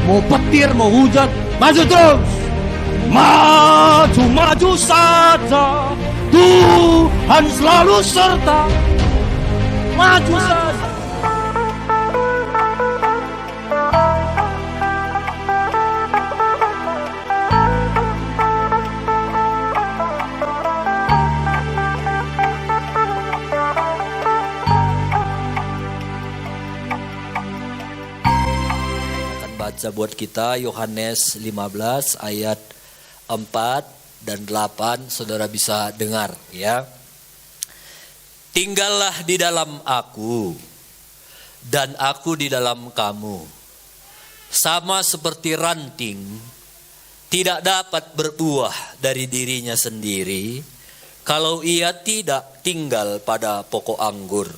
Mau petir, mau hujan, maju terus. Maju saja, Tuhan selalu serta. Maju saja. Baca buat kita Yohanes 15 ayat 4 dan 8, saudara bisa dengar ya. Tinggallah di dalam aku dan aku di dalam kamu. Sama seperti ranting tidak dapat berbuah dari dirinya sendiri kalau ia tidak tinggal pada pokok anggur.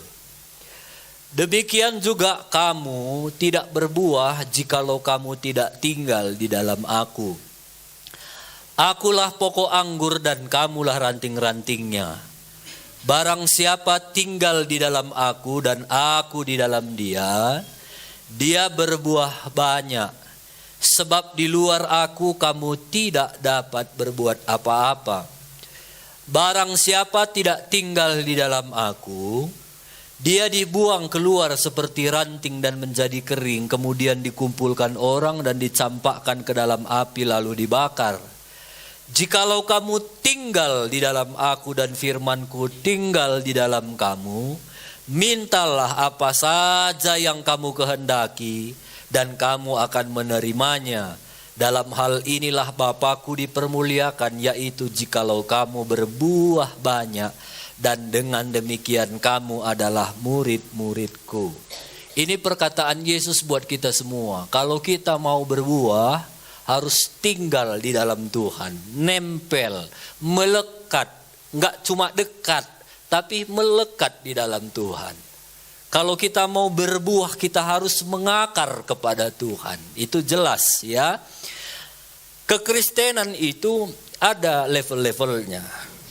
Demikian juga kamu tidak berbuah jikalau kamu tidak tinggal di dalam aku. Akulah pokok anggur dan kamulah ranting-rantingnya. Barang siapa tinggal di dalam aku dan aku di dalam dia, dia berbuah banyak. Sebab di luar aku kamu tidak dapat berbuat apa-apa. Barang siapa tidak tinggal di dalam aku, dia dibuang keluar seperti ranting dan menjadi kering, kemudian dikumpulkan orang dan dicampakkan ke dalam api lalu dibakar. Jikalau kamu tinggal di dalam aku dan firmanku tinggal di dalam kamu, mintalah apa saja yang kamu kehendaki dan kamu akan menerimanya. Dalam hal inilah Bapa-Ku dipermuliakan, yaitu jikalau kamu berbuah banyak, dan dengan demikian kamu adalah murid-muridku. Ini perkataan Yesus buat kita semua. Kalau kita mau berbuah, harus tinggal di dalam Tuhan. Nempel, melekat. Enggak cuma dekat, tapi melekat di dalam Tuhan. Kalau kita mau berbuah, kita harus mengakar kepada Tuhan. Itu jelas ya. Kekristenan itu ada level-levelnya.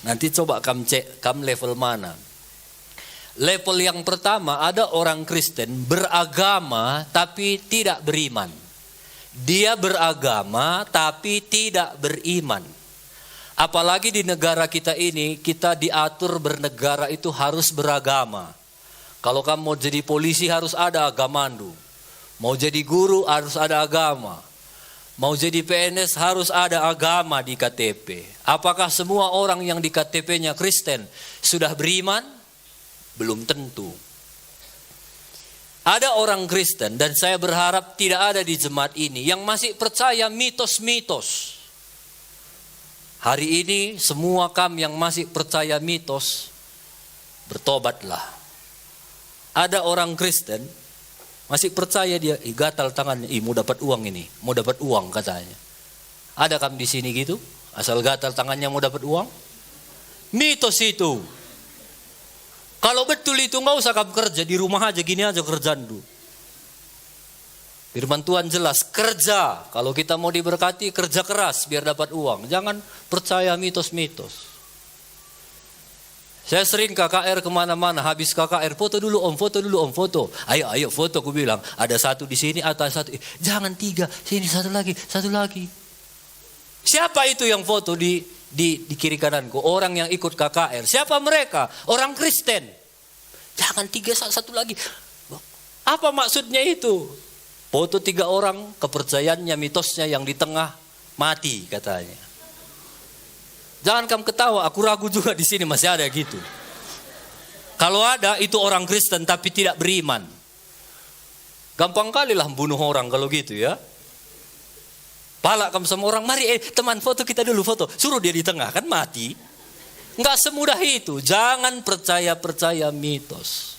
Nanti coba kamu cek, kamu level mana. Level yang pertama, ada orang Kristen beragama tapi tidak beriman. Dia beragama tapi tidak beriman. Apalagi di negara kita ini, kita diatur bernegara itu harus beragama. Kalau kamu mau jadi polisi harus ada agamandu. Mau jadi guru harus ada agama. Mau jadi PNS harus ada agama di KTP. Apakah semua orang yang di KTP-nya Kristen sudah beriman? Belum tentu. Ada orang Kristen dan saya berharap tidak ada di jemaat ini yang masih percaya mitos-mitos. Hari ini semua kamu yang masih percaya mitos, bertobatlah. Ada orang Kristen masih percaya dia, gatal tangannya, mau dapat uang ini, mau dapat uang katanya. Ada kamu di sini gitu? Asal gatal tangannya mau dapat uang? Mitos itu. Kalau betul itu nggak usah kamu kerja, di rumah aja gini aja kerjaan dulu. Firman Tuhan jelas, kerja. Kalau kita mau diberkati, kerja keras biar dapat uang. Jangan percaya mitos-mitos. Saya sering KKR kemana-mana, habis KKR foto dulu om, foto dulu om, foto. Ayo foto, aku bilang. Ada satu di sini, atau satu. Jangan 3, sini satu lagi. Siapa itu yang foto di kiri kananku? Orang yang ikut KKR. Siapa mereka? Orang Kristen. Jangan 3, satu lagi. Apa maksudnya itu? Foto 3 orang, kepercayaannya, mitosnya yang di tengah mati katanya. Jangan kamu ketawa, aku ragu juga di sini masih ada gitu. Kalau ada itu orang Kristen tapi tidak beriman. Gampang kali lah bunuh orang kalau gitu ya. Palak kamu sama orang, mari teman foto kita dulu foto. Suruh dia di tengah kan mati. Enggak semudah itu. Jangan percaya mitos.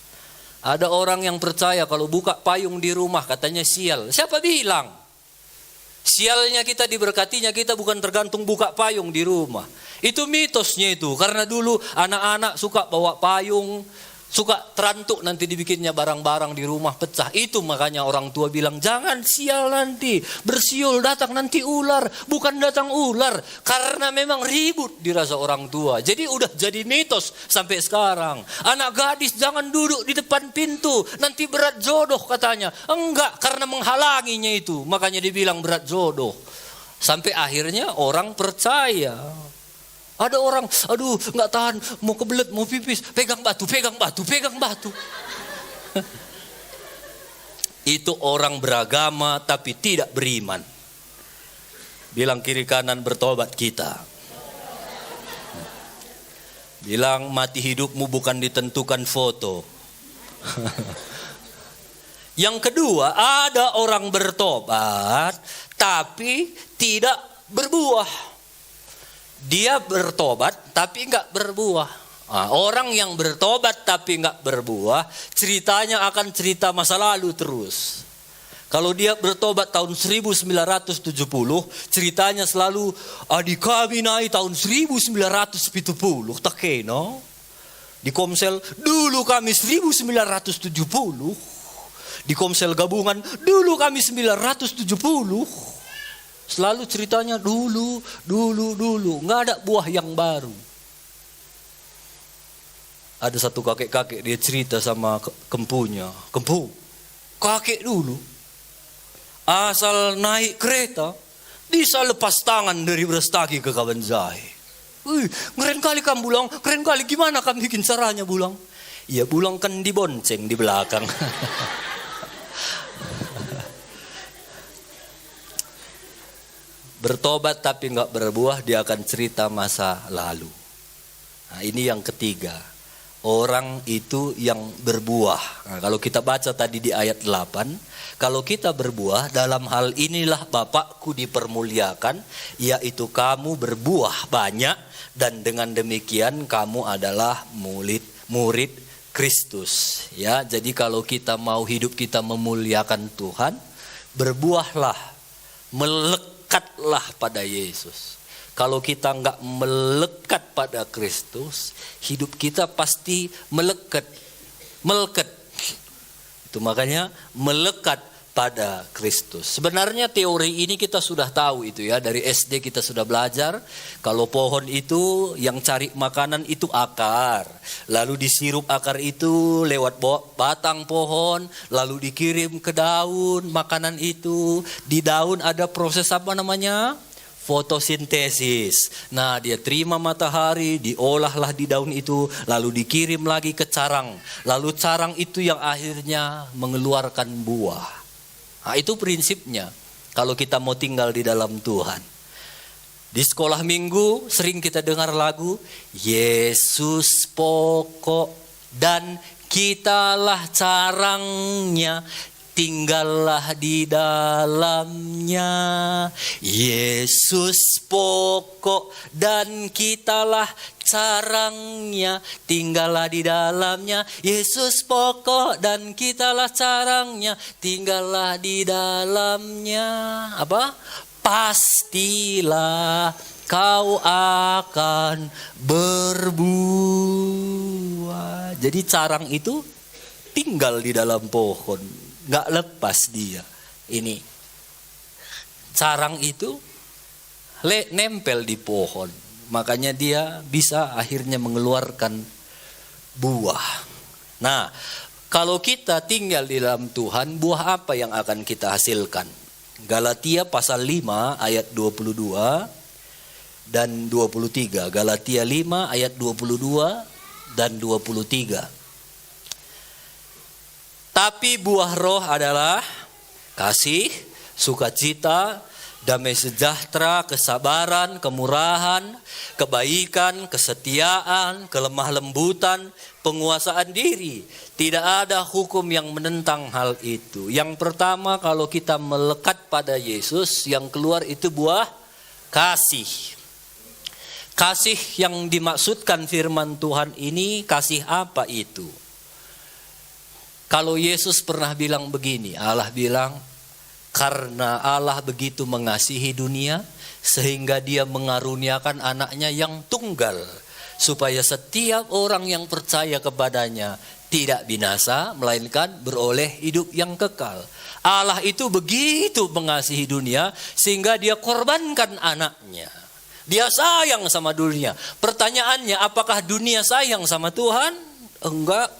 Ada orang yang percaya kalau buka payung di rumah katanya sial. Siapa bilang? Sialnya kita diberkatinya kita bukan tergantung buka payung di rumah. Itu mitosnya itu. Karena dulu anak-anak suka bawa payung, Suka terantuk nanti dibikinnya barang-barang di rumah pecah. Itu makanya orang tua bilang, jangan sial nanti. Bersiul datang nanti ular. Bukan datang ular. Karena memang ribut dirasa orang tua. Jadi udah jadi mitos sampai sekarang. Anak gadis jangan duduk di depan pintu. Nanti berat jodoh katanya. Enggak, karena menghalanginya itu. Makanya dibilang berat jodoh. Sampai akhirnya orang percaya. Ada orang, aduh nggak tahan, mau kebelet, mau pipis, pegang batu. Itu orang beragama tapi tidak beriman. Bilang kiri kanan, bertobat kita. Bilang mati hidupmu bukan ditentukan foto. Yang kedua, ada orang bertobat tapi tidak berbuah. Dia bertobat tapi enggak berbuah. Nah, orang yang bertobat tapi enggak berbuah, ceritanya akan cerita masa lalu terus. Kalau dia bertobat tahun 1970, ceritanya selalu adik kami naik tahun 1970. Tak kena. Di Komsel dulu kami 1970. Di Komsel gabungan dulu kami 970. Selalu ceritanya dulu. Nggak ada buah yang baru. Ada satu kakek-kakek dia cerita sama kempunya. Kempu, kakek dulu asal naik kereta bisa lepas tangan dari Brastagi ke Kabanjai. Keren kali kamu Bulang. Keren kali, gimana kamu bikin caranya Bulang? Ya Bulang kan dibonceng di belakang. Bertobat tapi nggak berbuah, dia akan cerita masa lalu. Nah, ini yang ketiga. Orang itu yang berbuah. Nah, kalau kita baca tadi di ayat 8, kalau kita berbuah, dalam hal inilah Bapakku dipermuliakan, yaitu kamu berbuah banyak, dan dengan demikian kamu adalah murid Kristus. Ya, jadi kalau kita mau hidup kita memuliakan Tuhan, berbuahlah, melekatlah pada Yesus. Kalau kita enggak melekat pada Kristus, hidup kita pasti melekat. Itu makanya melekat pada Kristus. Sebenarnya teori ini kita sudah tahu itu ya, dari SD kita sudah belajar. Kalau pohon itu yang cari makanan itu akar. Lalu disirup akar itu lewat batang pohon, lalu dikirim ke daun makanan itu. Di daun ada proses apa namanya? Fotosintesis. Nah, dia terima matahari, diolahlah di daun itu, lalu dikirim lagi ke carang. Lalu carang itu yang akhirnya mengeluarkan buah. Nah, itu prinsipnya kalau kita mau tinggal di dalam Tuhan. Di sekolah minggu sering kita dengar lagu Yesus pokok dan kitalah carangnya, tinggallah di dalamnya. Yesus pokok dan kitalah carangnya, tinggallah di dalamnya. Yesus pokok dan kitalah carangnya, tinggallah di dalamnya. Apa? Pastilah kau akan berbuah. Jadi carang itu tinggal di dalam pohon, nggak lepas dia. Ini carang itu nempel di pohon, makanya dia bisa akhirnya mengeluarkan buah. Nah, kalau kita tinggal di dalam Tuhan, buah apa yang akan kita hasilkan? Galatia pasal 5 ayat 22 dan 23. Galatia 5 ayat 22 dan 23. Tapi buah roh adalah kasih, sukacita, damai sejahtera, kesabaran, kemurahan, kebaikan, kesetiaan, kelemah lembutan, penguasaan diri. Tidak ada hukum yang menentang hal itu. Yang pertama, kalau kita melekat pada Yesus, yang keluar itu buah kasih. Kasih yang dimaksudkan firman Tuhan ini, kasih apa itu? Kalau Yesus pernah bilang begini, Allah bilang, karena Allah begitu mengasihi dunia, sehingga dia mengaruniakan anaknya yang tunggal, supaya setiap orang yang percaya kepadanya tidak binasa, melainkan beroleh hidup yang kekal. Allah itu begitu mengasihi dunia sehingga dia korbankan anaknya. Dia sayang sama dunia. Pertanyaannya, apakah dunia sayang sama Tuhan? Enggak.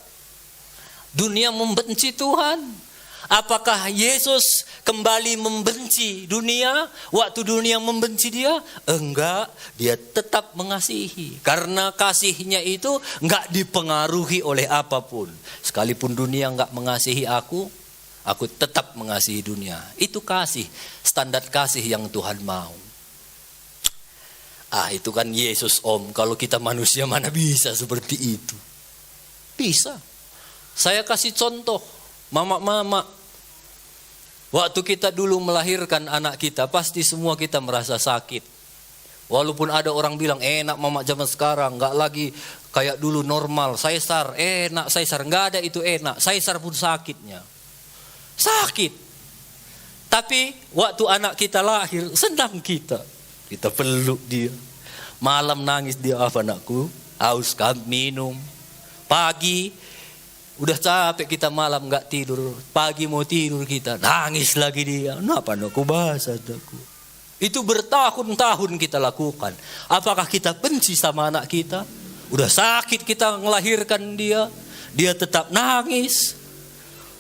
Dunia membenci Tuhan. Apakah Yesus kembali membenci dunia waktu dunia membenci dia? Enggak, dia tetap mengasihi. Karena kasihnya itu enggak dipengaruhi oleh apapun. Sekalipun dunia enggak mengasihi aku tetap mengasihi dunia. Itu kasih, standar kasih yang Tuhan mau. Itu kan Yesus om, kalau kita manusia mana bisa seperti itu? Bisa. Saya kasih contoh. Mama, waktu kita dulu melahirkan anak kita, pasti semua kita merasa sakit. Walaupun ada orang bilang enak mama zaman sekarang, nggak lagi kayak dulu normal. Sesar, enak sesar, nggak ada itu enak. Sesar pun sakitnya, sakit. Tapi waktu anak kita lahir, senang kita peluk dia. Malam nangis dia, apa anakku? Haus kan minum. Pagi udah capek kita malam nggak tidur, pagi mau tidur kita nangis lagi dia. Kenapa aku bahasa aku? Itu bertahun-tahun kita lakukan. Apakah kita benci sama anak kita? Udah sakit kita melahirkan dia, dia tetap nangis.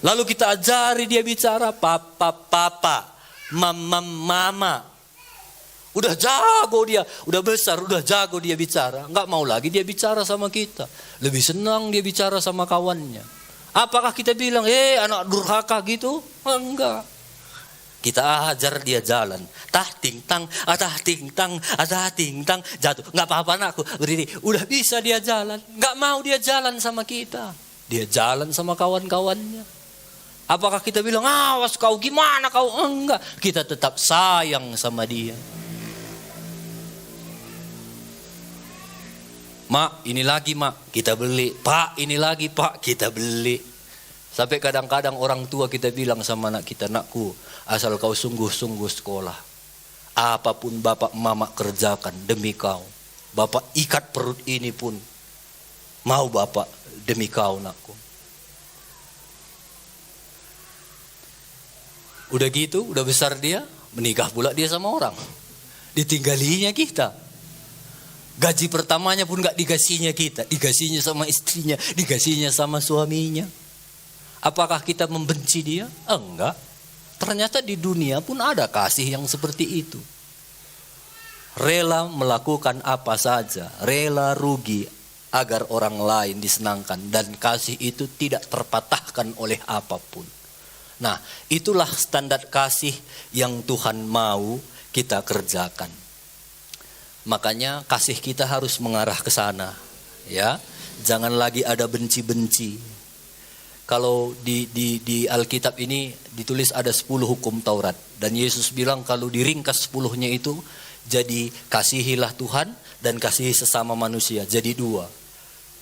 Lalu kita ajari dia bicara papa, mama. Udah jago dia, udah besar, udah jago dia bicara. Enggak mau lagi dia bicara sama kita. Lebih senang dia bicara sama kawannya. Apakah kita bilang, anak durhaka gitu? Enggak. Kita ajar dia jalan. Tah ting tang, jatuh. Enggak apa-apa anakku, berdiri. Udah bisa dia jalan. Enggak mau dia jalan sama kita. Dia jalan sama kawan-kawannya. Apakah kita bilang, awas kau gimana kau? Enggak. Kita tetap sayang sama dia. Mak, ini lagi mak, kita beli. Pak, ini lagi pak, kita beli. Sampai kadang-kadang orang tua kita bilang sama anak kita, nakku, asal kau sungguh-sungguh sekolah. Apapun bapak mama kerjakan demi kau. Bapak ikat perut ini pun mau bapak demi kau nakku. Udah gitu, udah besar dia, menikah pula dia sama orang. Ditinggalinya kita. Gaji pertamanya pun gak dikasihnya kita. Dikasihnya sama istrinya, dikasihnya sama suaminya. Apakah kita membenci dia? Enggak. Ternyata di dunia pun ada kasih yang seperti itu. Rela melakukan apa saja, rela rugi agar orang lain disenangkan. Dan kasih itu tidak terpatahkan oleh apapun. Nah, itulah standar kasih yang Tuhan mau kita kerjakan. Makanya kasih kita harus mengarah ke sana, ya. Jangan lagi ada benci-benci. Kalau di Alkitab ini ditulis ada 10 hukum Taurat, dan Yesus bilang kalau diringkas 10-nya itu jadi kasihilah Tuhan dan kasihi sesama manusia, jadi 2.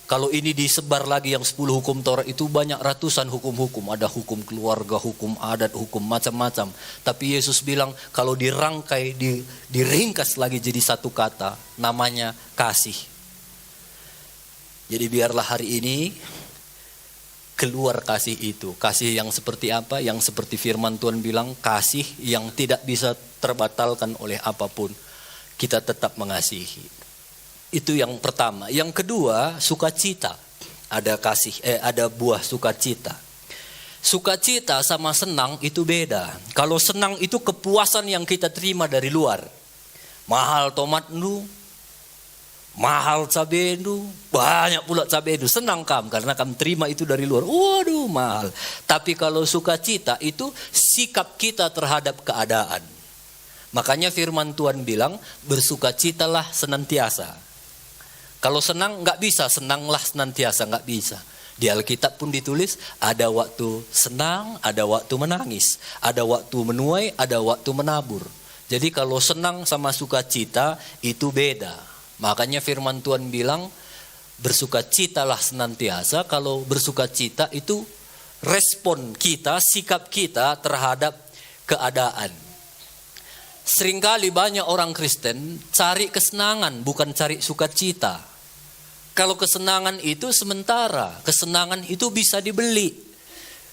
Kalau ini disebar lagi yang 10 hukum Taurat itu banyak ratusan hukum-hukum. Ada hukum keluarga, hukum adat, hukum macam-macam. Tapi Yesus bilang kalau dirangkai, diringkas lagi jadi satu kata. Namanya kasih. Jadi biarlah hari ini keluar kasih itu. Kasih yang seperti apa? Yang seperti firman Tuhan bilang, kasih yang tidak bisa terbatalkan oleh apapun. Kita tetap mengasihi. Itu yang pertama. Yang kedua, sukacita. Ada buah sukacita. Sukacita sama senang itu beda. Kalau senang itu kepuasan yang kita terima dari luar. Mahal tomat nu, mahal cabai nu, banyak pula cabai nu. Senang kamu karena kamu terima itu dari luar. Waduh mahal. Tapi kalau sukacita itu sikap kita terhadap keadaan. Makanya firman Tuhan bilang bersukacitalah senantiasa. Kalau senang nggak bisa, senanglah senantiasa, nggak bisa. Di Alkitab pun ditulis ada waktu senang, ada waktu menangis, ada waktu menuai, ada waktu menabur. Jadi kalau senang sama sukacita itu beda. Makanya firman Tuhan bilang bersukacitalah senantiasa. Kalau bersukacita itu respon kita, sikap kita terhadap keadaan. Seringkali banyak orang Kristen cari kesenangan bukan cari sukacita. Kalau kesenangan itu sementara, kesenangan itu bisa dibeli.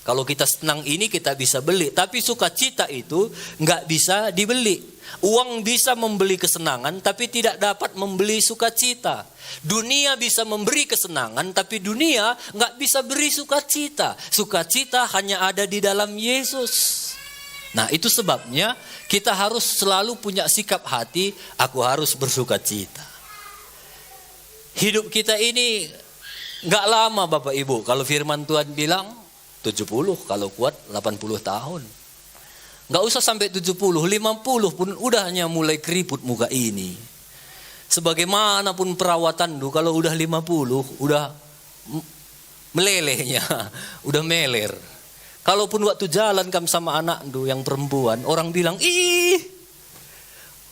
Kalau kita senang ini kita bisa beli, tapi sukacita itu nggak bisa dibeli. Uang bisa membeli kesenangan, tapi tidak dapat membeli sukacita. Dunia bisa memberi kesenangan, tapi dunia nggak bisa beri sukacita. Sukacita hanya ada di dalam Yesus. Nah, itu sebabnya kita harus selalu punya sikap hati, aku harus bersukacita. Hidup kita ini nggak lama Bapak Ibu. Kalau firman Tuhan bilang 70, kalau kuat 80 tahun. Nggak usah sampai 70, 50 pun udahnya mulai keriput muka ini. Sebagaimanapun perawatan dulu, kalau udah 50, udah melelehnya, udah meler. Kalaupun waktu jalan kamu sama anak du yang perempuan, orang bilang, ih,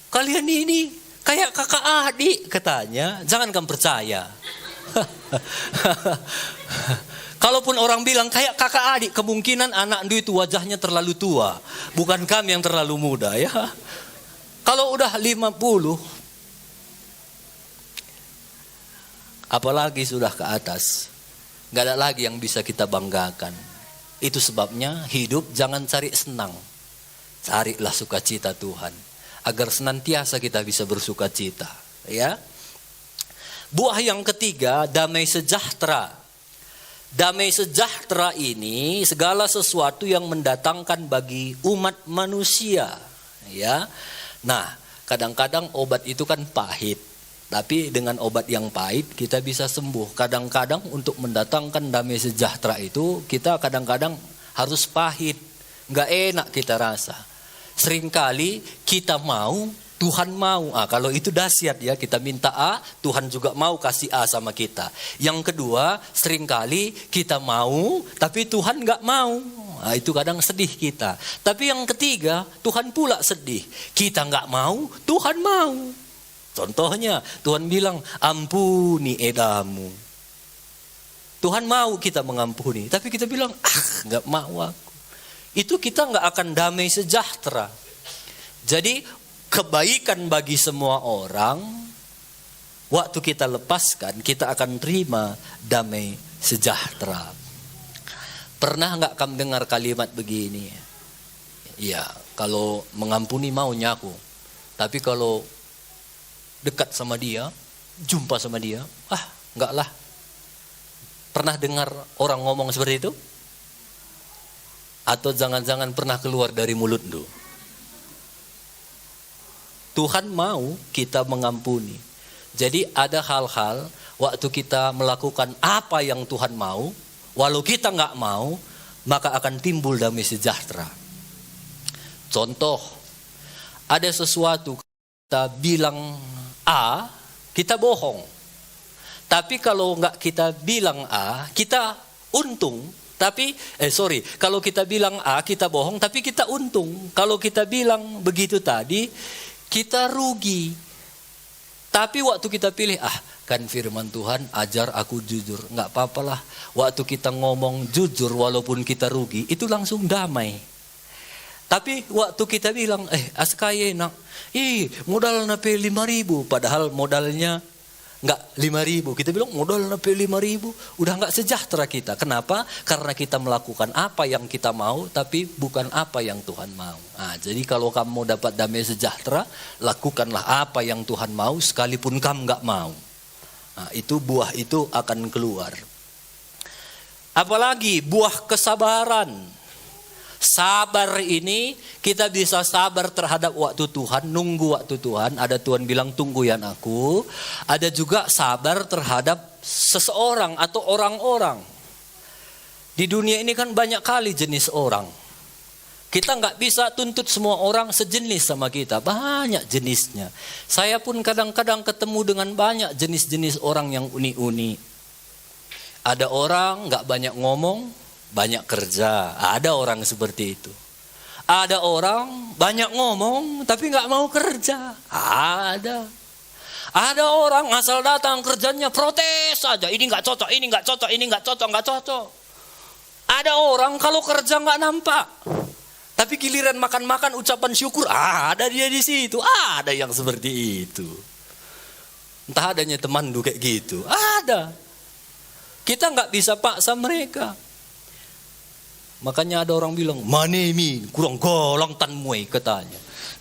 kalian ini kayak kakak adik katanya. Jangan kamu percaya. Kalaupun orang bilang kayak kakak adik, kemungkinan anak du itu wajahnya terlalu tua. Bukan kami yang terlalu muda ya. Kalau udah 50, apalagi sudah ke atas, gak ada lagi yang bisa kita banggakan. Itu sebabnya hidup jangan cari senang. Carilah sukacita Tuhan. Agar senantiasa kita bisa bersukacita. Ya. Buah yang ketiga, damai sejahtera. Damai sejahtera ini segala sesuatu yang mendatangkan bagi umat manusia. Ya. Nah, kadang-kadang obat itu kan pahit. Tapi dengan obat yang pahit kita bisa sembuh. Kadang-kadang untuk mendatangkan damai sejahtera itu kita kadang-kadang harus pahit. Nggak enak kita rasa. Seringkali kita mau, Tuhan mau. Kalau itu dahsyat ya, kita minta A, Tuhan juga mau kasih A sama kita. Yang kedua, seringkali kita mau, tapi Tuhan nggak mau. Itu kadang sedih kita. Tapi yang ketiga, Tuhan pula sedih. Kita nggak mau, Tuhan mau. Contohnya, Tuhan bilang, ampuni edamu. Tuhan mau kita mengampuni, tapi kita bilang, nggak mau aku. Itu kita nggak akan damai sejahtera. Jadi kebaikan bagi semua orang, waktu kita lepaskan, kita akan terima damai sejahtera. Pernah nggak kamu dengar kalimat begini? Ya, kalau mengampuni maunya aku, tapi kalau dekat sama dia, jumpa sama dia, enggak lah. Pernah dengar orang ngomong seperti itu? Atau jangan-jangan pernah keluar dari mulut lu? Tuhan mau kita mengampuni. Jadi ada hal-hal waktu kita melakukan apa yang Tuhan mau, walau kita enggak mau, maka akan timbul damai sejahtera. Contoh, ada sesuatu kita bilang A, kita bohong. Tapi kalau enggak kita bilang A, kita untung. Kalau kita bilang A, kita bohong, tapi kita untung. Kalau kita bilang begitu tadi, kita rugi. Tapi waktu kita pilih, kan firman Tuhan, ajar aku jujur. Enggak apa-apalah. Waktu kita ngomong jujur, walaupun kita rugi, itu langsung damai. Tapi waktu kita bilang, askaya nak, modal nape 5.000, padahal modalnya enggak 5.000. Kita bilang modal nape 5.000, udah enggak sejahtera kita. Kenapa? Karena kita melakukan apa yang kita mau, tapi bukan apa yang Tuhan mau. Jadi kalau kamu mau dapat damai sejahtera, lakukanlah apa yang Tuhan mau, sekalipun kamu enggak mau. Itu buah itu akan keluar. Apalagi buah kesabaran. Sabar ini kita bisa sabar terhadap waktu Tuhan, nunggu waktu Tuhan. Ada Tuhan bilang tunggu ya aku. Ada juga sabar terhadap seseorang atau orang-orang. Di dunia ini kan banyak kali jenis orang. Kita nggak bisa tuntut semua orang sejenis sama kita. Banyak jenisnya. Saya pun kadang-kadang ketemu dengan banyak jenis-jenis orang yang uni-uni. Ada orang nggak banyak ngomong, banyak kerja. Ada orang seperti itu. Ada orang banyak ngomong tapi nggak mau kerja. Ada orang asal datang kerjanya protes saja. Ini nggak cocok, ini nggak cocok, ini nggak cocok, nggak cocok. Ada orang kalau kerja nggak nampak, tapi giliran makan-makan ucapan syukur, ada dia di situ. Ada yang seperti itu. Entah adanya teman kayak gitu. Ada. Kita nggak bisa paksa mereka. Makanya ada orang bilang, manemi, kurang golang tan muai katanya.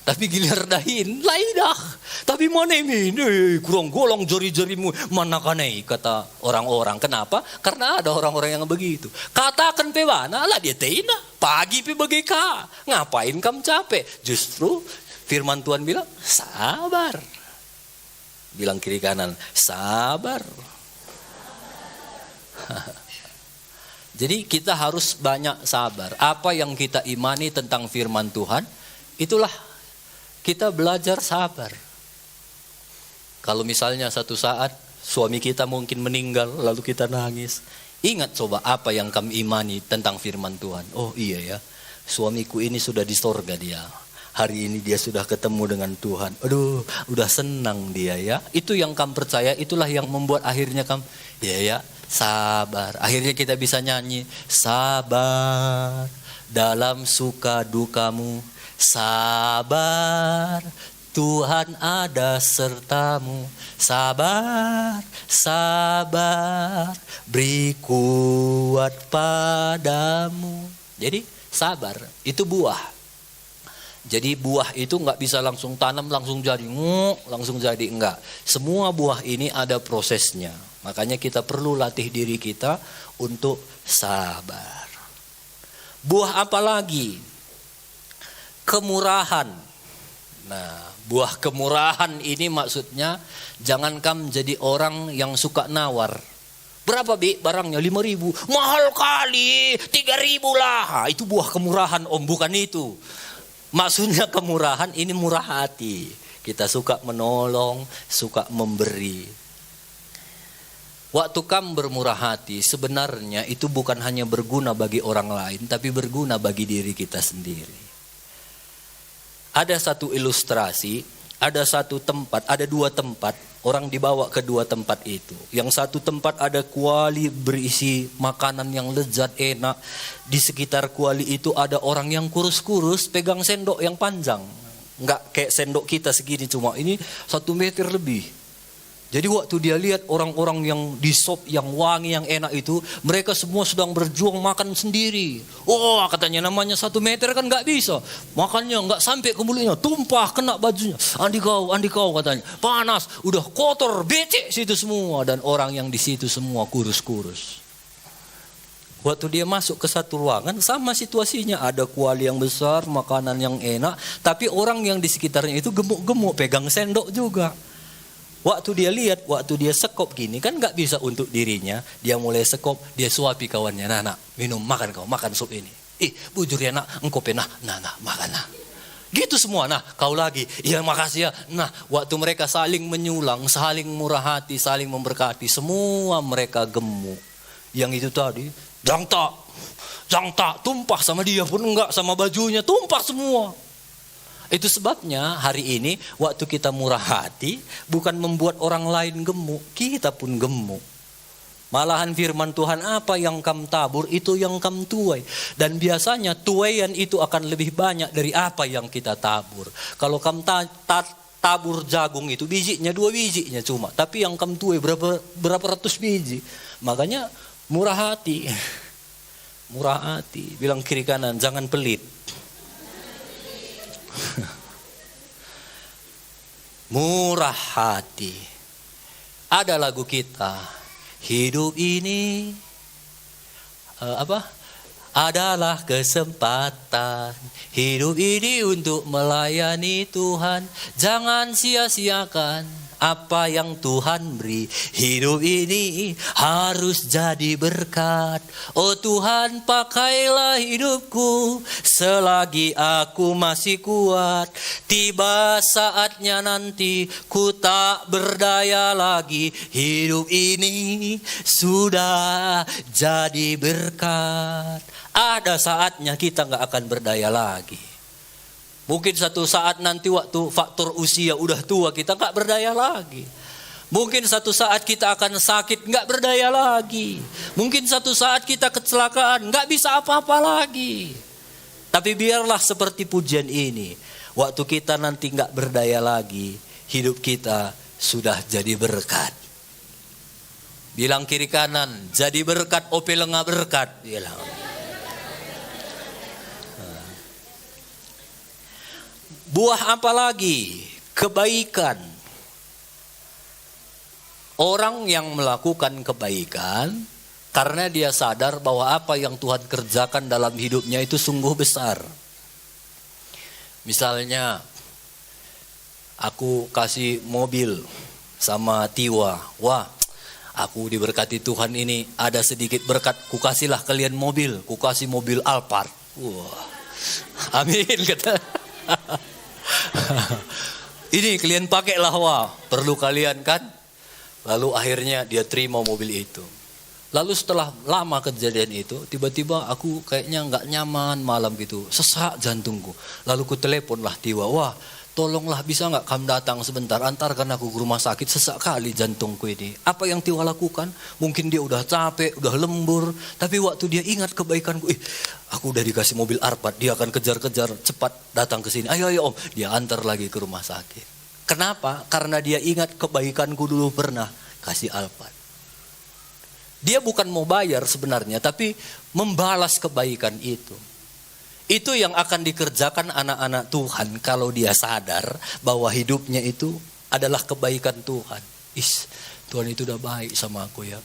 Tapi gilir dahin, laidah. Tapi manemi, kurang golong jari-jarimu, mana kanai, kata orang-orang. Kenapa? Karena ada orang-orang yang begitu. Katakan pe mana, lah dia teina. Pagi pe bagai ka. Ngapain kamu capek? Justru firman Tuhan bilang, sabar. Bilang kiri kanan, sabar. Jadi kita harus banyak sabar. Apa yang kita imani tentang firman Tuhan, itulah kita belajar sabar. Kalau misalnya satu saat suami kita mungkin meninggal, lalu kita nangis. Ingat coba apa yang kami imani tentang firman Tuhan. Oh iya ya, suamiku ini sudah di sorga dia. Hari ini dia sudah ketemu dengan Tuhan. Aduh, udah senang dia ya. Itu yang kamu percaya, itulah yang membuat akhirnya kamu, ya, sabar. Akhirnya kita bisa nyanyi, sabar dalam suka dukamu. Sabar, Tuhan ada sertamu. Sabar, sabar, beri kuat padamu. Jadi sabar, itu buah. Jadi buah itu nggak bisa langsung tanam, langsung jadi, langsung jadi, enggak. Semua buah ini ada prosesnya. Makanya kita perlu latih diri kita untuk sabar. Buah apa lagi? Kemurahan. Nah, buah kemurahan ini maksudnya jangan kamu jadi orang yang suka nawar. Berapa bi barangnya? 5.000. Mahal kali, 3.000 lah. Itu buah kemurahan om, bukan itu. Maksudnya kemurahan ini murah hati. Kita suka menolong, suka memberi. Waktu kamu bermurah hati sebenarnya itu bukan hanya berguna bagi orang lain, tapi berguna bagi diri kita sendiri. Ada satu ilustrasi, ada satu tempat, ada dua tempat, orang dibawa ke dua tempat itu. Yang satu tempat ada kuali berisi makanan yang lezat, enak. Di sekitar kuali itu ada orang yang kurus-kurus, pegang sendok yang panjang. Enggak kayak sendok kita segini, cuma ini 1 meter lebih. Jadi waktu dia lihat orang-orang yang di sop, yang wangi, yang enak itu, mereka semua sedang berjuang makan sendiri. Oh katanya namanya 1 meter kan gak bisa. Makannya gak sampai ke mulutnya, tumpah kena bajunya. Andi kau katanya, panas, udah kotor, becek situ semua. Dan orang yang di situ semua kurus-kurus. Waktu dia masuk ke satu ruangan, sama situasinya. Ada kuali yang besar, makanan yang enak. Tapi orang yang di sekitarnya itu gemuk-gemuk, pegang sendok juga. Waktu dia lihat, waktu dia sekop gini kan gak bisa untuk dirinya. Dia mulai sekop, dia suapi kawannya. Nah, minum, makan kau, makan sup ini. Bujur ya nak, engkau penah, makan nah. Gitu semua, nah kau lagi, iya makasih ya. Nah, waktu mereka saling menyulang, saling murah hati, saling memberkati, semua mereka gemuk. Yang itu tadi, jang tak, tumpah sama dia pun enggak, sama bajunya, tumpah semua. Itu sebabnya hari ini waktu kita murah hati bukan membuat orang lain gemuk, kita pun gemuk. Malahan firman Tuhan, apa yang kamu tabur itu yang kamu tuai. Dan biasanya tuaian itu akan lebih banyak dari apa yang kita tabur. Kalau kamu tabur jagung itu bijinya 2 bijinya cuma, tapi yang kamu tuai berapa ratus biji. Makanya murah hati. Murah hati. Bilang kiri kanan, jangan pelit. Murah hati. Ada lagu kita, hidup ini adalah kesempatan. Hidup ini untuk melayani Tuhan. Jangan sia-siakan apa yang Tuhan beri. Hidup ini harus jadi berkat. Oh Tuhan, pakailah hidupku selagi aku masih kuat. Tiba saatnya nanti ku tak berdaya lagi. Hidup ini sudah jadi berkat. Ada saatnya kita gak akan berdaya lagi. Mungkin satu saat nanti waktu faktor usia udah tua kita gak berdaya lagi. Mungkin satu saat kita akan sakit gak berdaya lagi. Mungkin satu saat kita kecelakaan gak bisa apa-apa lagi. Tapi biarlah seperti pujian ini. Waktu kita nanti gak berdaya lagi, hidup kita sudah jadi berkat. Bilang kiri kanan, jadi berkat ope lengah berkat. Bilang. Buah apa lagi? Kebaikan. Orang yang melakukan kebaikan karena dia sadar bahwa apa yang Tuhan kerjakan dalam hidupnya itu sungguh besar. Misalnya, aku kasih mobil sama Tiwa. Wah, aku diberkati Tuhan ini, ada sedikit berkat, ku kasihlah kalian mobil. Ku kasih mobil Alphard. Wah, amin kata. Ini kalian pakailah, wah, perlu kalian kan. Lalu akhirnya dia terima mobil itu. Lalu setelah lama kejadian itu, tiba-tiba aku kayaknya nggak nyaman malam gitu, sesak jantungku. Lalu ku teleponlah Tiwa, wah tolonglah bisa nggak kamu datang sebentar, antarkan aku ke rumah sakit, sesak kali jantungku ini. Apa yang Tiwa lakukan? Mungkin dia udah capek, udah lembur, tapi waktu dia ingat kebaikanku, aku udah dikasih mobil Alphard, dia akan kejar-kejar cepat datang ke sini. Ayo om, dia antar lagi ke rumah sakit. Kenapa? Karena dia ingat kebaikanku dulu pernah kasih Alphard. Dia bukan mau bayar sebenarnya, tapi membalas kebaikan itu. Itu yang akan dikerjakan anak-anak Tuhan kalau dia sadar bahwa hidupnya itu adalah kebaikan Tuhan. Tuhan itu udah baik sama aku ya.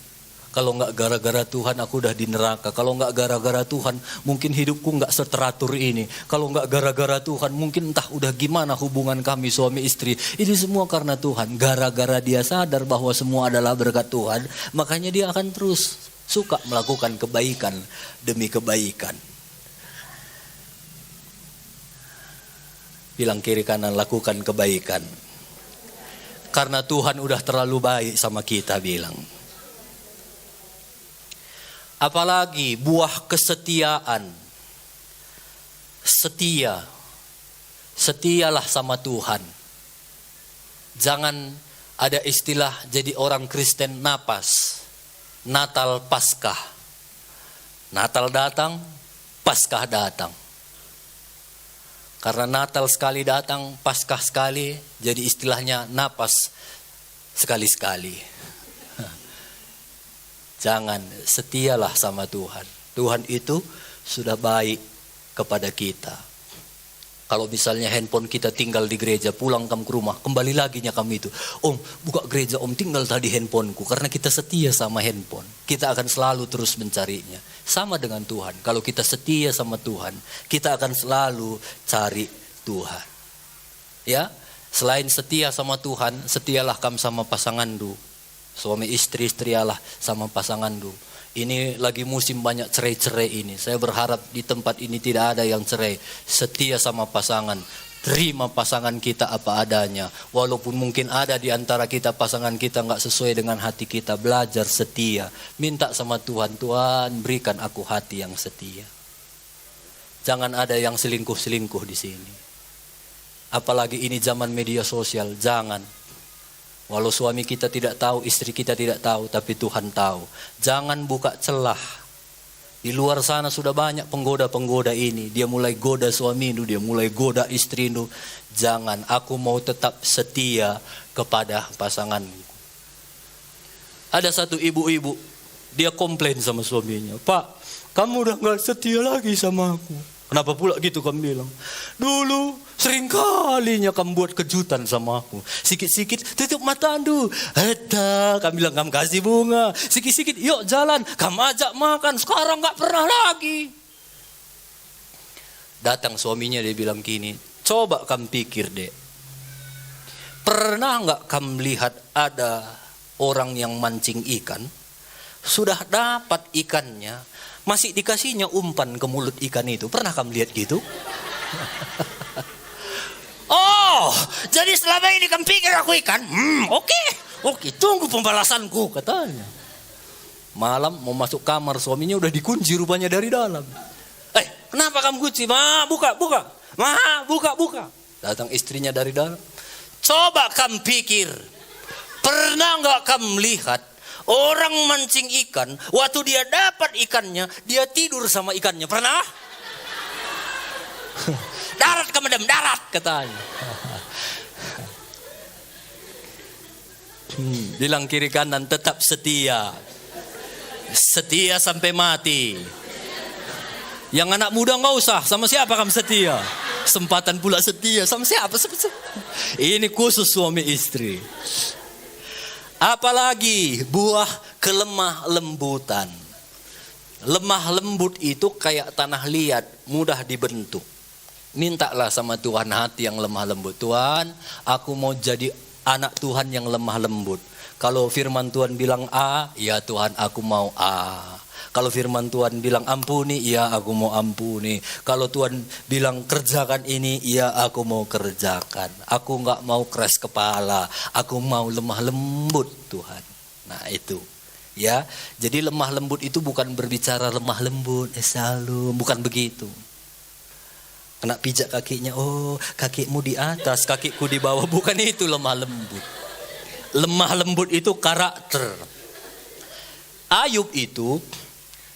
Kalau nggak gara-gara Tuhan aku udah di neraka. Kalau nggak gara-gara Tuhan mungkin hidupku nggak seteratur ini. Kalau nggak gara-gara Tuhan mungkin entah udah gimana hubungan kami suami istri. Ini semua karena Tuhan. Gara-gara dia sadar bahwa semua adalah berkat Tuhan, makanya dia akan terus suka melakukan kebaikan demi kebaikan. Bilang kiri kanan, lakukan kebaikan. Karena Tuhan udah terlalu baik sama kita, bilang. Apalagi buah kesetiaan. Setia. Setialah sama Tuhan. Jangan ada istilah jadi orang Kristen napas. Natal Paskah. Natal datang, Paskah datang. Karena Natal sekali datang, Paskah sekali, jadi istilahnya napas sekali-sekali. Jangan, setialah sama Tuhan. Tuhan itu sudah baik kepada kita. Kalau misalnya handphone kita tinggal di gereja, pulang kamu ke rumah, kembali lagi kamu itu. Om, buka gereja, om tinggal tadi handphoneku. Karena kita setia sama handphone. Kita akan selalu terus mencarinya. Sama dengan Tuhan. Kalau kita setia sama Tuhan, kita akan selalu cari Tuhan. Ya, selain setia sama Tuhan, setialah kamu sama pasanganmu. Suami istri, istrialah sama pasanganmu. Ini lagi musim banyak cerai-cerai ini. Saya berharap di tempat ini tidak ada yang cerai. Setia sama pasangan. Terima pasangan kita apa adanya. Walaupun mungkin ada di antara kita pasangan kita nggak sesuai dengan hati kita. Belajar setia. Minta sama Tuhan, Tuhan berikan aku hati yang setia. Jangan ada yang selingkuh-selingkuh di sini. Apalagi ini zaman media sosial, jangan. Walau suami kita tidak tahu, istri kita tidak tahu, tapi Tuhan tahu. Jangan buka celah. Di luar sana sudah banyak penggoda-penggoda ini. Dia mulai goda suamimu, dia mulai goda istrimu. Jangan, aku mau tetap setia kepada pasanganku. Ada satu ibu-ibu, dia komplain sama suaminya. Pak, kamu udah gak setia lagi sama aku. Kenapa pula gitu kamu bilang? Dulu sering kalinya kamu buat kejutan sama aku. Sikit-sikit tutup mata andu. Kamu bilang kamu kasih bunga. Sikit-sikit yuk jalan. Kamu ajak makan. Sekarang gak pernah lagi. Datang suaminya dia bilang gini. Coba kamu pikir deh. Pernah gak kamu lihat ada orang yang mancing ikan? Sudah dapat ikannya. Masih dikasihnya umpan ke mulut ikan itu. Pernah kamu lihat gitu? Oh, jadi selama ini kamu pikir aku ikan? Oke, tunggu pembalasanku, katanya. Malam mau masuk kamar, suaminya udah dikunci rupanya dari dalam. Kenapa kamu kunci? Buka. Buka. Datang istrinya dari dalam. Coba kamu pikir, pernah gak kamu lihat orang mancing ikan, waktu dia dapat ikannya, dia tidur sama ikannya. Pernah? Darat kamu darat, katanya. Bilang kiri kanan, tetap setia. Setia sampai mati. Yang anak muda nggak usah, sama siapa kamu setia? Sempatan pula setia, sama siapa? Ini khusus suami istri. Apalagi buah kelemah lembutan. Lemah lembut itu kayak tanah liat, mudah dibentuk. Mintalah sama Tuhan hati yang lemah lembut. Tuhan, aku mau jadi anak Tuhan yang lemah lembut. Kalau firman Tuhan bilang A, ya Tuhan aku mau A. Kalau firman Tuhan bilang ampuni, ya aku mau ampuni. Kalau Tuhan bilang kerjakan ini, ya aku mau kerjakan. Aku nggak mau keras kepala, aku mau lemah lembut Tuhan. Nah itu. Ya, jadi lemah lembut itu bukan berbicara lemah lembut, shalom, bukan begitu. Kena pijak kakinya, oh kakimu di atas, kakiku di bawah, bukan itu lemah lembut. Lemah lembut itu karakter. Ayub itu,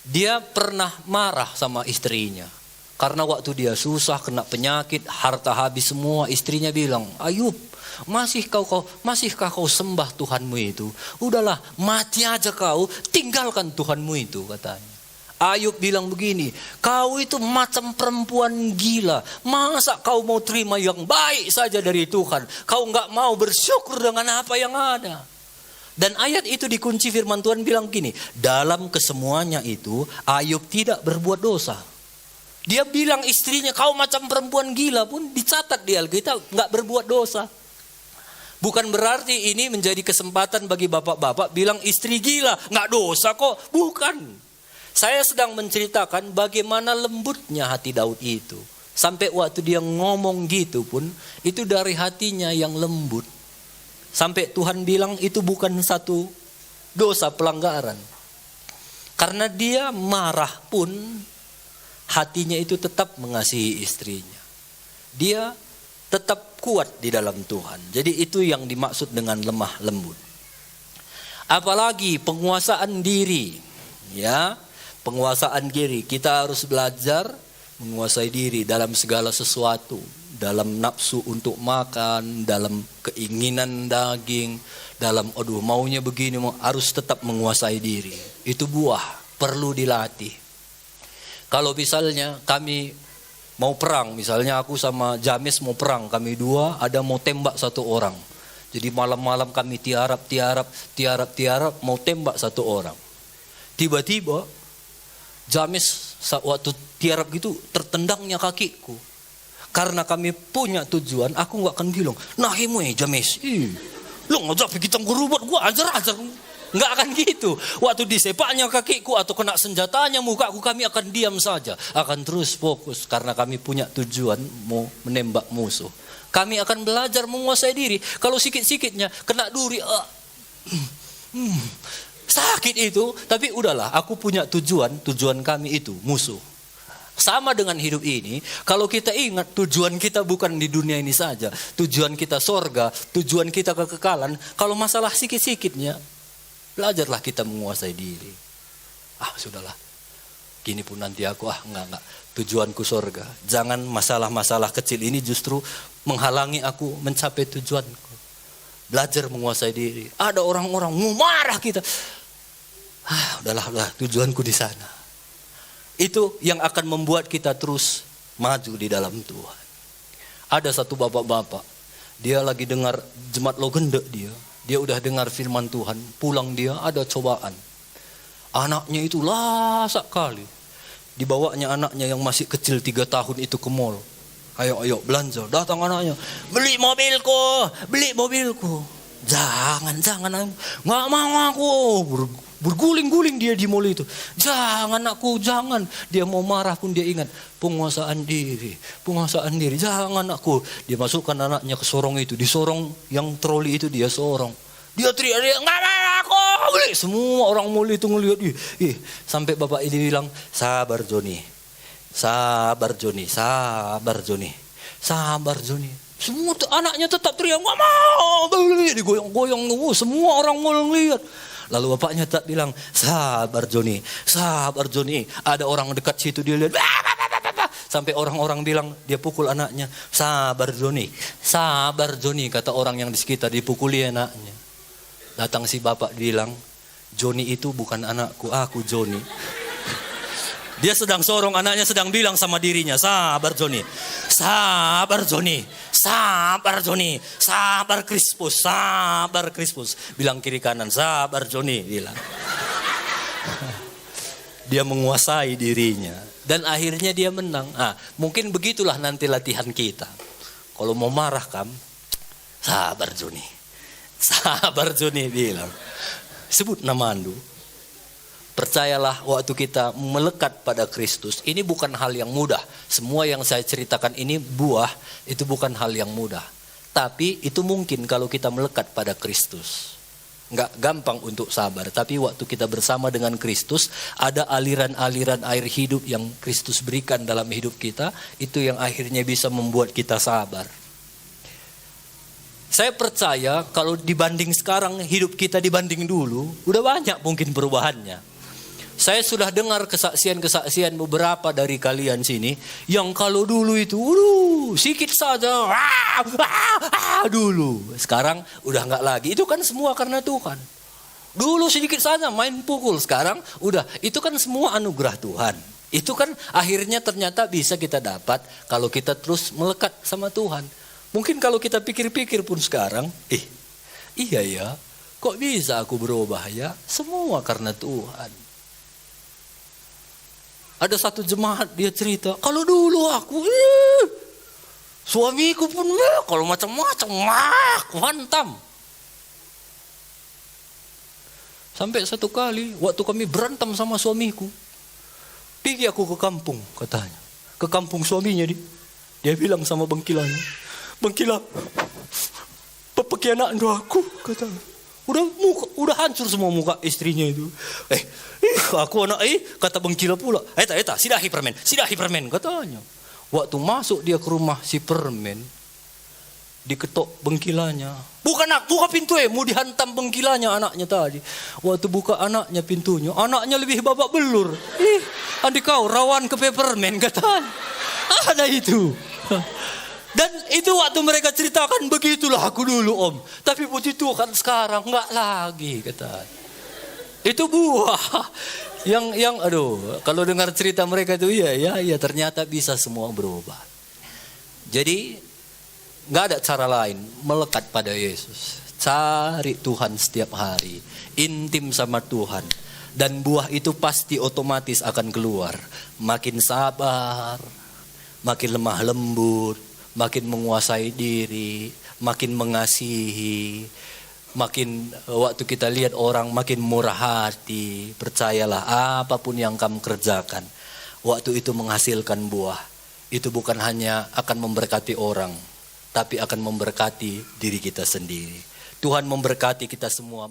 dia pernah marah sama istrinya. Karena waktu dia susah, kena penyakit, harta habis semua, istrinya bilang, Ayub, masihkah kau sembah Tuhanmu itu? Udahlah, mati aja kau, tinggalkan Tuhanmu itu, katanya. Ayub bilang begini, kau itu macam perempuan gila. Masa kau mau terima yang baik saja dari Tuhan? Kau nggak mau bersyukur dengan apa yang ada. Dan ayat itu dikunci firman Tuhan bilang gini, dalam kesemuanya itu Ayub tidak berbuat dosa. Dia bilang istrinya, kau macam perempuan gila pun dicatat di Alkitab, nggak berbuat dosa. Bukan berarti ini menjadi kesempatan bagi bapak-bapak bilang istri gila, nggak dosa kok. Bukan. Saya sedang menceritakan bagaimana lembutnya hati Daud itu. Sampai waktu dia ngomong gitu pun, itu dari hatinya yang lembut. Sampai Tuhan bilang itu bukan satu dosa pelanggaran. Karena dia marah pun, hatinya itu tetap mengasihi istrinya. Dia tetap kuat di dalam Tuhan. Jadi itu yang dimaksud dengan lemah lembut. Apalagi penguasaan diri. Ya, penguasaan diri. Kita harus belajar menguasai diri dalam segala sesuatu. Dalam nafsu untuk makan, dalam keinginan daging, dalam maunya begini, harus tetap menguasai diri. Itu buah, perlu dilatih. Kalau misalnya kami mau perang, misalnya aku sama James mau perang, kami dua ada mau tembak satu orang. Jadi malam-malam kami tiarap mau tembak satu orang. Tiba-tiba James waktu tiarap gitu tertendangnya kakiku. Karena kami punya tujuan, aku gak akan bilang, nah ini James, lu ngajak kita ngerubut, gua ajar. Nggak akan gitu. Waktu disepaknya kakiku atau kena senjatanya mukaku, kami akan diam saja. Akan terus fokus karena kami punya tujuan mau menembak musuh. Kami akan belajar menguasai diri. Kalau sikit-sikitnya kena duri, sakit itu. Tapi udahlah, aku punya tujuan kami itu musuh. Sama dengan hidup ini, kalau kita ingat tujuan kita bukan di dunia ini saja. Tujuan kita sorga, tujuan kita kekekalan. Kalau masalah sikit-sikitnya, belajarlah kita menguasai diri. Sudahlah. Gini pun nanti aku, enggak. Tujuanku sorga. Jangan masalah-masalah kecil ini justru menghalangi aku mencapai tujuanku. Belajar menguasai diri. Ada orang-orang mau marah kita. Udahlah, tujuanku di sana. Itu yang akan membuat kita terus maju di dalam Tuhan. Ada satu bapak-bapak. Dia lagi dengar jemaat Logende dia. Dia udah dengar firman Tuhan, pulang dia ada cobaan. Anaknya itu lasak kali. Dibawanya anaknya yang masih kecil 3 tahun itu ke mall. Ayo belanja. Datang anaknya, beli mobilku. Jangan. Nggak mau aku. Berguling-guling dia di mall itu. Jangan aku, jangan. Dia mau marah pun dia ingat. Penguasaan diri. Jangan aku. Dia masukkan anaknya ke sorong itu. Di sorong yang troli itu dia sorong. Dia teriak, nggak mau aku. Semua orang mall itu ngelihat. Sampai bapak ini bilang, sabar Joni. Semua anaknya tetap teriak, nggak mau. Digoyang-goyang. Semua orang mall ngelihat. Lalu bapaknya tak bilang, sabar Joni. Ada orang dekat situ dia lihat. Sampai orang-orang bilang, dia pukul anaknya. Sabar Joni. Kata orang yang di sekitar, dipukuli anaknya. Datang si bapak bilang, Joni itu bukan anakku, aku Joni. Dia sedang sorong, anaknya sedang bilang sama dirinya, sabar Joni, sabar Joni, sabar Joni, sabar Krispus, sabar Krispus. Bilang kiri kanan, sabar Joni, bilang. Dia menguasai dirinya. Dan akhirnya dia menang. Mungkin begitulah nanti latihan kita. Kalau mau marah kamu, sabar Joni, sabar Joni, bilang. Sebut nama Andu. Percayalah waktu kita melekat pada Kristus, ini bukan hal yang mudah. Semua yang saya ceritakan ini buah, itu bukan hal yang mudah. Tapi itu mungkin kalau kita melekat pada Kristus. Enggak gampang untuk sabar, tapi waktu kita bersama dengan Kristus, ada aliran-aliran air hidup yang Kristus berikan dalam hidup kita, itu yang akhirnya bisa membuat kita sabar. Saya percaya kalau dibanding sekarang, hidup kita dibanding dulu, udah banyak mungkin perubahannya. Saya sudah dengar kesaksian-kesaksian beberapa dari kalian sini, yang kalau dulu itu, sikit saja, dulu. Sekarang udah nggak lagi. Itu kan semua karena Tuhan. Dulu sedikit saja main pukul, sekarang udah. Itu kan semua anugerah Tuhan. Itu kan akhirnya ternyata bisa kita dapat kalau kita terus melekat sama Tuhan. Mungkin kalau kita pikir-pikir pun sekarang, iya ya, kok bisa aku berubah ya? Semua karena Tuhan. Ada satu jemaat dia cerita, kalau dulu aku, suamiku pun kalau macam-macam, hantam. Sampai satu kali, waktu kami berantem sama suamiku, pergi aku ke kampung, katanya. Ke kampung suaminya dia bilang sama bengkilanya, Bengkila, pakai anak aku, katanya. Udah hancur semua muka istrinya itu. Aku anak kata Bengkila pula. Eta, sidahi permen, katanya. Waktu masuk dia ke rumah si permen, diketok Bengkilanya. Buka pintu mau dihantam Bengkilanya anaknya tadi. Waktu buka anaknya pintunya, anaknya lebih babak belur. Andi kau rawan ke peppermint, katanya. Ada itu. Dan itu waktu mereka ceritakan, begitulah aku dulu om. Tapi puji Tuhan sekarang enggak lagi, katanya. Itu buah. Yang kalau dengar cerita mereka itu iya ternyata bisa semua berubah. Jadi enggak ada cara lain melekat pada Yesus. Cari Tuhan setiap hari, intim sama Tuhan. Dan buah itu pasti otomatis akan keluar. Makin sabar, makin lemah lembut, makin menguasai diri, makin mengasihi, makin waktu kita lihat orang makin murah hati. Percayalah apapun yang kamu kerjakan, waktu itu menghasilkan buah. Itu bukan hanya akan memberkati orang, tapi akan memberkati diri kita sendiri. Tuhan memberkati kita semua.